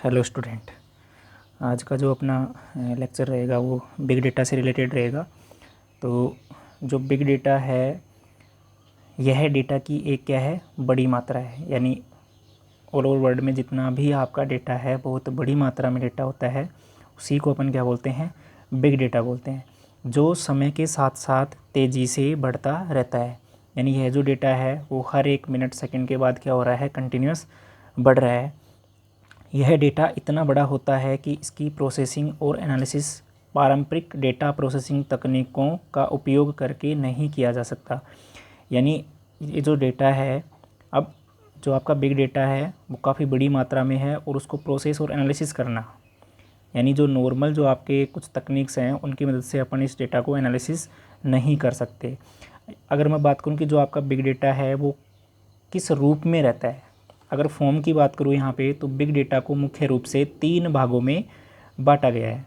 Hello student. आज का जो अपना लेक्चर रहेगा वो बिग डेटा से रिलेटेड रहेगा। तो जो बिग डेटा है यह डेटा की एक क्या है, बड़ी मात्रा है। यानी ऑल ओवर वर्ल्ड में जितना भी आपका डेटा है बहुत बड़ी मात्रा में डेटा होता है, उसी को अपन क्या बोलते हैं, बिग डेटा बोलते हैं। जो समय के साथ साथ तेज़ी से बढ़ता रहता है। यानी यह जो डेटा है वो हर एक मिनट सेकंड के बाद क्या हो रहा है, कंटिन्यूस बढ़ रहा है। यह डेटा इतना बड़ा होता है कि इसकी प्रोसेसिंग और एनालिसिस पारंपरिक डेटा प्रोसेसिंग तकनीकों का उपयोग करके नहीं किया जा सकता। यानी ये जो डेटा है, अब जो आपका बिग डेटा है वो काफ़ी बड़ी मात्रा में है और उसको प्रोसेस और एनालिसिस करना, यानी जो नॉर्मल जो आपके कुछ तकनीक्स हैं उनकी मदद से अपन इस डेटा को एनालिसिस नहीं कर सकते। अगर मैं बात करूं कि जो आपका बिग डेटा है वो किस रूप में रहता है, अगर फॉर्म की बात करूँ यहाँ पे, तो बिग डेटा को मुख्य रूप से 3 भागों में बांटा गया है।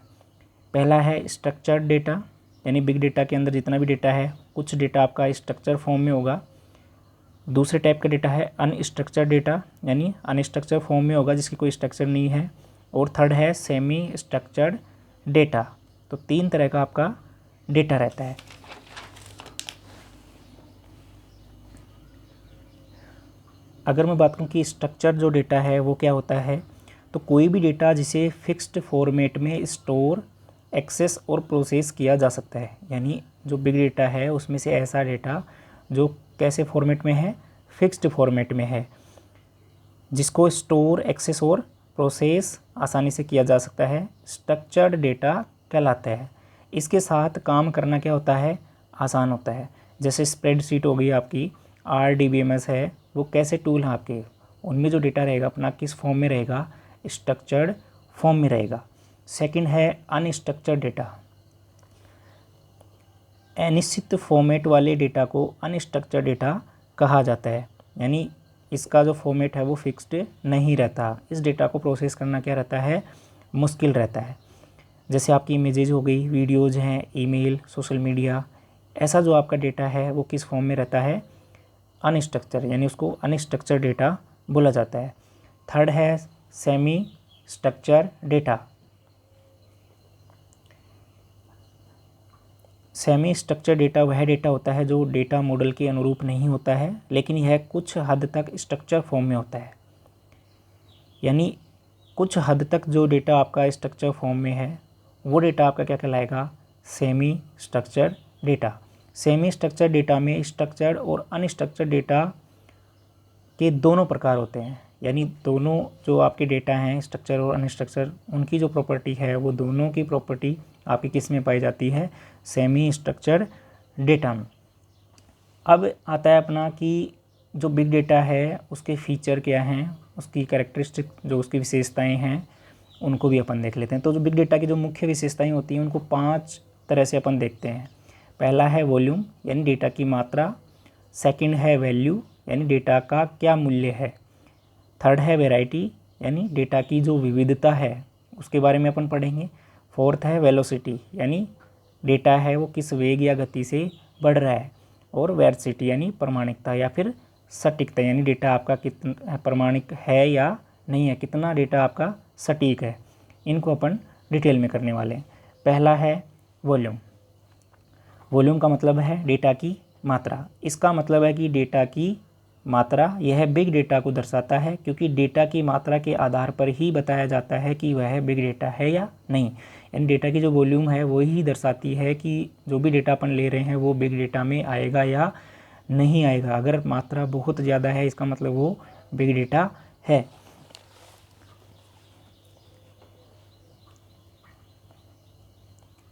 पहला है स्ट्रक्चर्ड डेटा, यानी बिग डेटा के अंदर जितना भी डेटा है कुछ डेटा आपका स्ट्रक्चर फॉर्म में होगा। दूसरे टाइप का डेटा है अनस्ट्रक्चर्ड डेटा, यानी अनस्ट्रक्चर फॉर्म में होगा जिसकी कोई स्ट्रक्चर नहीं है। और थर्ड है सेमी स्ट्रक्चर्ड डेटा। तो 3 तरह का आपका डेटा रहता है। अगर मैं बात करूं कि स्ट्रक्चर जो डेटा है वो क्या होता है, तो कोई भी डेटा जिसे फिक्स्ड फॉर्मेट में स्टोर, एक्सेस और प्रोसेस किया जा सकता है। यानी जो बिग डेटा है उसमें से ऐसा डेटा जो कैसे फॉर्मेट में है, फिक्स्ड फॉर्मेट में है, जिसको स्टोर, एक्सेस और प्रोसेस आसानी से किया जा सकता है, स्ट्रक्चर्ड डेटा कहलाता है। इसके साथ काम करना क्या होता है, आसान होता है। जैसे स्प्रेडशीट हो गई आपकी, RDBMS है, वो कैसे टूल हैं आपके, उनमें जो डेटा रहेगा अपना किस फॉर्म में रहेगा, स्ट्रक्चर्ड फॉर्म में रहेगा। सेकंड है अनस्ट्रक्चर्ड डेटा। अनिश्चित फॉर्मेट वाले डेटा को अनस्ट्रक्चर्ड डेटा कहा जाता है। यानी इसका जो फॉर्मेट है वो फिक्स्ड नहीं रहता। इस डेटा को प्रोसेस करना क्या रहता है, मुश्किल रहता है। जैसे आपकी इमेजेज हो गई, वीडियोज़ हैं, ईमेल, सोशल मीडिया, ऐसा जो आपका डेटा है वो किस फॉर्म में रहता है, अनस्ट्रक्चर, यानी उसको अनस्ट्रक्चर डेटा बोला जाता है। थर्ड है semi structure data. Semi structure data वह डेटा होता है जो डेटा मॉडल के अनुरूप नहीं होता है, लेकिन यह कुछ हद तक स्ट्रक्चर फॉर्म में होता है। यानी कुछ हद तक जो डेटा आपका स्ट्रक्चर फॉर्म में है वो डेटा आपका क्या कहलाएगा, semi structure data. Semi structure data में स्ट्रक्चर्ड और अनस्ट्रक्चर्ड डेटा के दोनों प्रकार होते हैं। यानी दोनों जो आपके डेटा हैं, स्ट्रक्चर और अनस्ट्रक्चर, उनकी जो प्रॉपर्टी है वो दोनों की प्रॉपर्टी आपकी किस में पाई जाती है, सेमी स्ट्रक्चर डेटा में। अब आता है अपना कि जो बिग डेटा है उसके फीचर क्या हैं, उसकी कैरेक्टरिस्टिक जो उसकी विशेषताएं हैं उनको भी अपन देख लेते हैं। तो जो बिग डेटा की जो मुख्य विशेषताएं होती हैं उनको 5 तरह से अपन देखते हैं। पहला है वॉल्यूम, यानी डेटा की मात्रा। सेकंड है वैल्यू, यानी डेटा का क्या मूल्य है। थर्ड है वैरायटी, यानी डेटा की जो विविधता है उसके बारे में अपन पढ़ेंगे। फोर्थ है वेलोसिटी, यानी डेटा है वो किस वेग या गति से बढ़ रहा है। और वेरसिटी, यानी प्रमाणिकता या फिर सटीकता, यानी डेटा आपका कितना प्रमाणिक है या नहीं है, कितना डेटा आपका सटीक है। इनको अपन डिटेल में करने वाले हैं। पहला है वॉल्यूम। वॉल्यूम का मतलब है डेटा की मात्रा। इसका मतलब है कि डेटा की मात्रा यह बिग डेटा को दर्शाता है, क्योंकि डेटा की मात्रा के आधार पर ही बताया जाता है कि वह बिग डेटा है या नहीं। यानी डेटा की जो वॉल्यूम है वो ही दर्शाती है कि जो भी डेटा अपन ले रहे हैं वो बिग डेटा में आएगा या नहीं आएगा। अगर मात्रा बहुत ज़्यादा है इसका मतलब वो बिग डेटा है।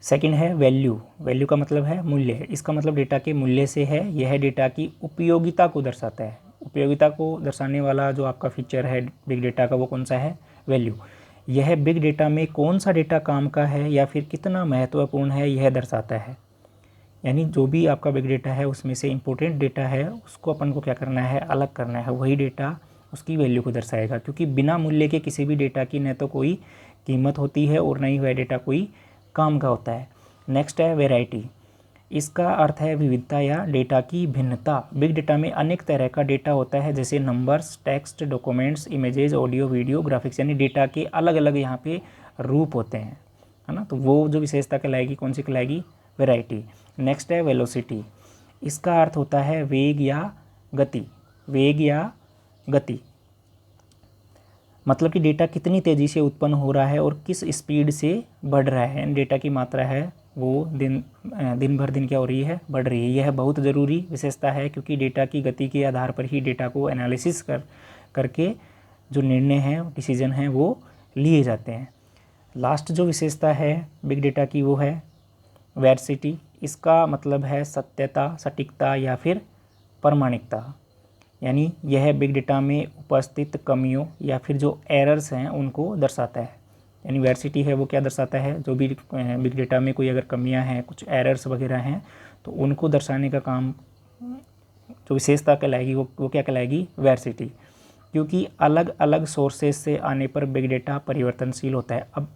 सेकंड है वैल्यू। वैल्यू का मतलब है मूल्य। इसका मतलब डेटा के मूल्य से है। यह डेटा की उपयोगिता को दर्शाता है। उपयोगिता को दर्शाने वाला जो आपका फीचर है बिग डेटा का वो कौन सा है, वैल्यू। यह बिग डेटा में कौन सा डेटा काम का है या फिर कितना महत्वपूर्ण है यह दर्शाता है। यानी जो भी आपका बिग डेटा है उसमें से इम्पोर्टेंट डेटा है उसको अपन को क्या करना है, अलग करना है। वही डेटा उसकी वैल्यू को दर्शाएगा, क्योंकि बिना मूल्य के किसी भी डेटा की न तो कोई कीमत होती है और न ही वह डेटा कोई काम का होता है। नेक्स्ट है वैरायटी। इसका अर्थ है विविधता या डेटा की भिन्नता। बिग डेटा में अनेक तरह का डेटा होता है, जैसे numbers, text, documents, images, audio, video, graphics, यानी डेटा के अलग अलग यहाँ पे रूप होते हैं, है ना। तो वो जो विशेषता कहलाएगी, कौन सी कहलाएगी? वैरायटी। नेक्स्ट है वेलोसिटी। इसका अर्थ होता है वेग या गति। वेग या गति मतलब कि डेटा कितनी तेज़ी से उत्पन्न हो रहा है और किस स्पीड से बढ़ रहा है। डेटा की मात्रा है वो दिन भर दिन क्या हो रही है? बढ़ रही है। यह बहुत ज़रूरी विशेषता है, क्योंकि डेटा की गति के आधार पर ही डेटा को एनालिसिस करके जो निर्णय हैं, डिसीजन हैं, वो लिए जाते हैं। लास्ट जो विशेषता है बिग डेटा की वो है वेरासिटी। इसका मतलब है सत्यता, सटीकता या फिर प्रामाणिकता। यानी यह बिग डेटा में उपस्थित कमियों या फिर जो एरर्स हैं उनको दर्शाता है। यानी वेरासिटी है वो क्या दर्शाता है? जो भी बिग डेटा में कोई अगर कमियां हैं, कुछ एरर्स वगैरह हैं, तो उनको दर्शाने का काम जो विशेषता कहलाएगी वो क्या कहलाएगी? वेरासिटी। क्योंकि अलग अलग सोर्सेज से आने पर बिग डेटा परिवर्तनशील होता है। अब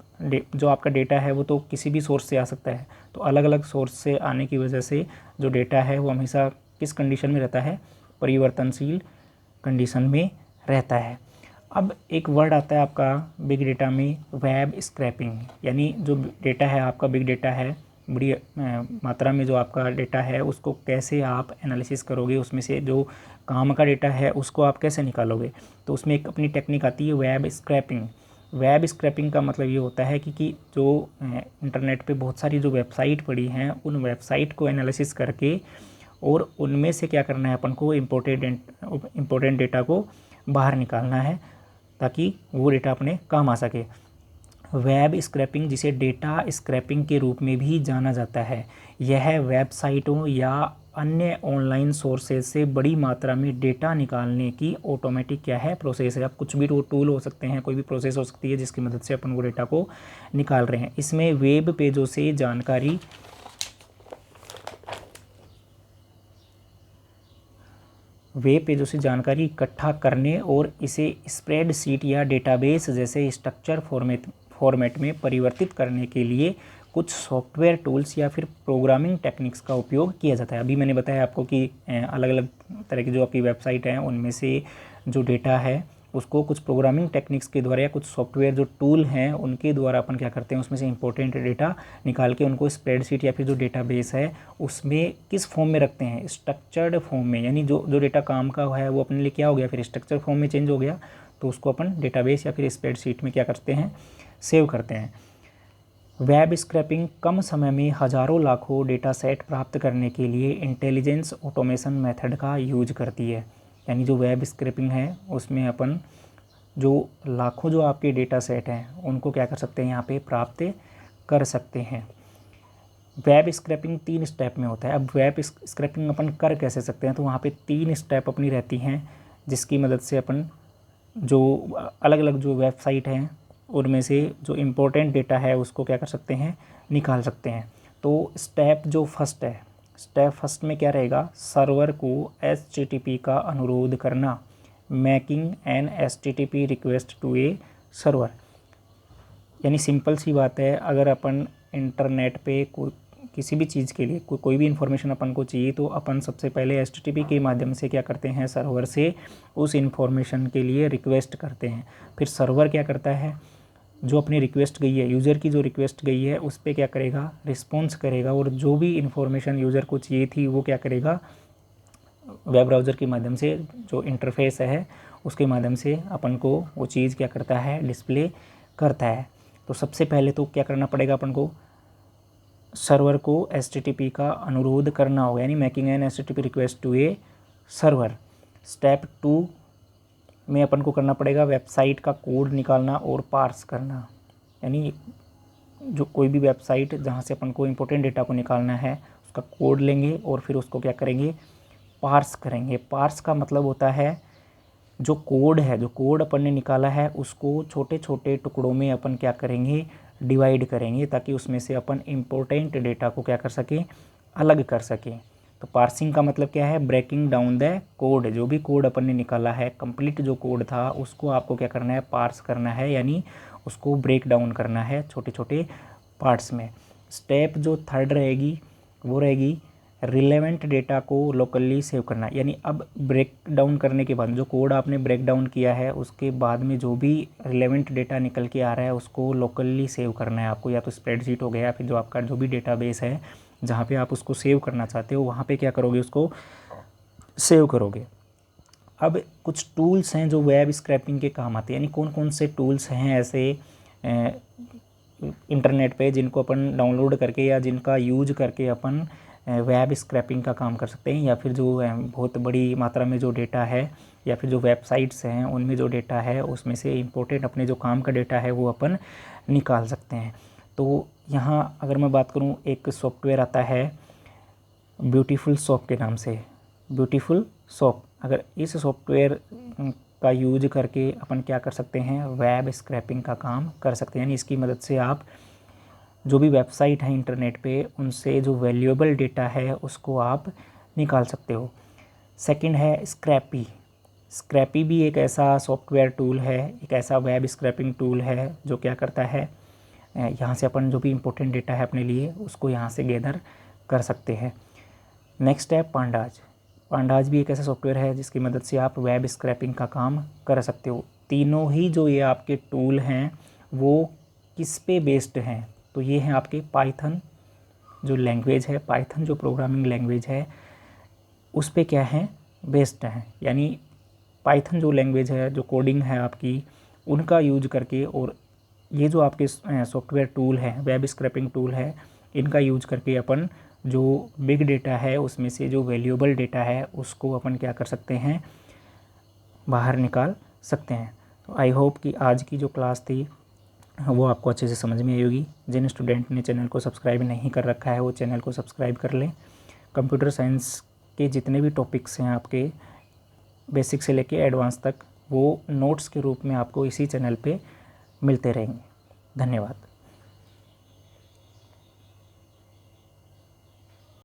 जो आपका डेटा है वो तो किसी भी सोर्स से आ सकता है, तो अलग अलग सोर्स से आने की वजह से जो डेटा है वो हमेशा किस कंडीशन में रहता है? परिवर्तनशील कंडीशन में रहता है। अब एक वर्ड आता है आपका बिग डेटा में, वेब स्क्रैपिंग। यानी जो डेटा है आपका, बिग डेटा है, बड़ी मात्रा में जो आपका डेटा है उसको कैसे आप एनालिसिस करोगे, उसमें से जो काम का डेटा है उसको आप कैसे निकालोगे। तो उसमें एक अपनी टेक्निक आती है वेब स्क्रैपिंग। वेब स्क्रैपिंग का मतलब ये होता है कि जो इंटरनेट पे बहुत सारी जो वेबसाइट पड़ी हैं, उन वेबसाइट को एनालिसिस करके और उनमें से क्या करना है अपन को? इम्पोर्टेंट डेटा को बाहर निकालना है, ताकि वो डेटा अपने काम आ सके। वेब स्क्रैपिंग, जिसे डेटा स्क्रैपिंग के रूप में भी जाना जाता है, यह वेबसाइटों या अन्य ऑनलाइन सोर्सेज से बड़ी मात्रा में डेटा निकालने की ऑटोमेटिक क्या है? प्रोसेस है। अब कुछ भी टूल हो सकते हैं, कोई भी प्रोसेस हो सकती है जिसकी मदद से अपन वो डेटा को निकाल रहे हैं। इसमें वेब पेजों से जानकारी इकट्ठा करने और इसे स्प्रेडशीट या डेटाबेस जैसे स्ट्रक्चर फॉर्मेट में परिवर्तित करने के लिए कुछ सॉफ्टवेयर टूल्स या फिर प्रोग्रामिंग टेक्निक्स का उपयोग किया जाता है। अभी मैंने बताया आपको कि अलग अलग तरह की जो आपकी वेबसाइट हैं उनमें से जो डेटा है उसको कुछ प्रोग्रामिंग टेक्निक्स के द्वारा या कुछ सॉफ्टवेयर जो टूल हैं उनके द्वारा अपन क्या करते हैं, उसमें से इंपॉर्टेंट डेटा निकाल के उनको स्प्रेडशीट या फिर जो डेटाबेस है उसमें किस फॉर्म में रखते हैं? स्ट्रक्चर्ड फॉर्म में। यानी जो डेटा काम का है वो अपने लिए क्या हो गया? फिर स्ट्रक्चर फॉर्म में चेंज हो गया, तो उसको अपन डेटाबेस या फिर स्प्रेडशीट में क्या करते हैं? सेव करते हैं। वेब स्क्रैपिंग कम समय में हज़ारों लाखों डेटा सेट प्राप्त करने के लिए इंटेलिजेंस ऑटोमेशन मेथड का यूज करती है। यानी जो वेब स्क्रैपिंग है उसमें अपन जो लाखों जो आपके डेटा सेट हैं उनको क्या कर सकते हैं? यहाँ पे प्राप्त कर सकते हैं। वेब स्क्रैपिंग 3 स्टेप में होता है। अब वेब स्क्रैपिंग अपन कर कैसे सकते हैं? तो वहाँ पे 3 स्टेप अपनी रहती हैं, जिसकी मदद से अपन जो अलग अलग जो वेबसाइट हैं उनमें से जो इम्पोर्टेंट डेटा है उसको क्या कर सकते हैं? निकाल सकते हैं। तो स्टेप फर्स्ट में क्या रहेगा? सर्वर को HTTP का अनुरोध करना, making an HTTP request to a server. यानी सिंपल सी बात है, अगर अपन इंटरनेट पे किसी भी चीज़ के लिए कोई भी इन्फॉर्मेशन अपन को चाहिए तो अपन सबसे पहले HTTP के माध्यम से क्या करते हैं? सर्वर से उस इन्फॉर्मेशन के लिए रिक्वेस्ट करते हैं। फिर सर्वर क्या करता है? जो अपनी रिक्वेस्ट गई है, यूज़र की जो रिक्वेस्ट गई है उस पर क्या करेगा? रिस्पॉन्स करेगा, और जो भी इन्फॉर्मेशन यूज़र को चाहिए थी वो क्या करेगा? वेब ब्राउज़र के माध्यम से जो इंटरफेस है उसके माध्यम से अपन को वो चीज़ क्या करता है? डिस्प्ले करता है। तो सबसे पहले तो क्या करना पड़ेगा अपन को? सर्वर को HTTP का अनुरोध करना होगा, यानी making an HTTP request to a server. Step 2 में अपन को करना पड़ेगा वेबसाइट का कोड निकालना और पार्स करना। यानी जो कोई भी वेबसाइट जहाँ से अपन को इम्पोर्टेंट डेटा को निकालना है उसका कोड लेंगे और फिर उसको क्या करेंगे? पार्स करेंगे। पार्स का मतलब होता है जो कोड अपन ने निकाला है उसको छोटे छोटे टुकड़ों में अपन क्या करेंगे? डिवाइड करेंगे, ताकि उसमें से अपन इम्पोर्टेंट डेटा को क्या कर सकें? अलग कर सकें। तो पार्सिंग का मतलब क्या है? Breaking down the code. जो भी कोड अपन ने निकाला है, कंप्लीट जो कोड था उसको आपको क्या करना है? पार्स करना है, यानी उसको ब्रेक डाउन करना है छोटे छोटे पार्ट्स में। स्टेप जो थर्ड रहेगी वो रहेगी रिलेवेंट डेटा को लोकली सेव करना। यानी अब ब्रेक डाउन करने के बाद जो कोड आपने ब्रेक डाउन किया है उसके बाद में जो भी रिलेवेंट डेटा निकल के आ रहा है उसको लोकली सेव करना है आपको, या तो स्प्रेडशीट हो गया या फिर जो आपका जो भी डेटाबेस है जहाँ पे आप उसको सेव करना चाहते हो वहाँ पे क्या करोगे, उसको सेव करोगे। अब कुछ टूल्स हैं जो वेब स्क्रैपिंग के काम आते हैं। यानी कौन कौन से टूल्स हैं ऐसे इंटरनेट पे जिनको अपन डाउनलोड करके या जिनका यूज करके अपन वेब स्क्रैपिंग का काम कर सकते हैं, या फिर जो बहुत बड़ी मात्रा में जो डेटा है या फिर जो वेबसाइट्स हैं उनमें जो डेटा है उसमें से इम्पोर्टेंट अपने जो काम का डेटा है वो अपन निकाल सकते हैं। तो यहाँ अगर मैं बात करूँ, एक सॉफ्टवेयर आता है ब्यूटीफुल सोप के नाम से, ब्यूटीफुल सोप। अगर इस सॉफ्टवेयर का यूज करके अपन क्या कर सकते हैं, वेब स्क्रैपिंग का काम कर सकते हैं। यानी इसकी मदद से आप जो भी वेबसाइट है इंटरनेट पे उनसे जो वैल्यूएबल डेटा है उसको आप निकाल सकते हो। सेकंड है स्क्रैपी। स्क्रैपी भी एक ऐसा सॉफ्टवेयर टूल है, एक ऐसा वेब स्क्रैपिंग टूल है जो क्या करता है, यहाँ से अपन जो भी इम्पोर्टेंट डेटा है अपने लिए उसको यहाँ से गैदर कर सकते हैं। नेक्स्ट है पांडाज। पांडाज भी एक ऐसा सॉफ्टवेयर है जिसकी मदद से आप वेब स्क्रैपिंग का काम कर सकते हो। तीनों ही जो ये आपके टूल हैं वो किस पे बेस्ड हैं, तो ये हैं आपके पाइथन जो लैंग्वेज है, पाइथन जो प्रोग्रामिंग लैंग्वेज है उस पे क्या है, बेस्ड हैं। यानी पाइथन जो लैंग्वेज है, जो कोडिंग है आपकी, उनका यूज करके और ये जो आपके सॉफ्टवेयर टूल है, वेब स्क्रैपिंग टूल है, इनका यूज करके अपन जो बिग डेटा है उसमें से जो वैल्यूएबल डेटा है उसको अपन क्या कर सकते हैं, बाहर निकाल सकते हैं। तो आई होप कि आज की जो क्लास थी वो आपको अच्छे से समझ में आई होगी। जिन स्टूडेंट ने चैनल को सब्सक्राइब नहीं कर रखा है वो चैनल को सब्सक्राइब कर लें। कंप्यूटर साइंस के जितने भी टॉपिक्स हैं आपके बेसिक से लेके एडवांस तक, वो नोट्स के रूप में आपको इसी चैनल पे मिलते रहेंगे। धन्यवाद।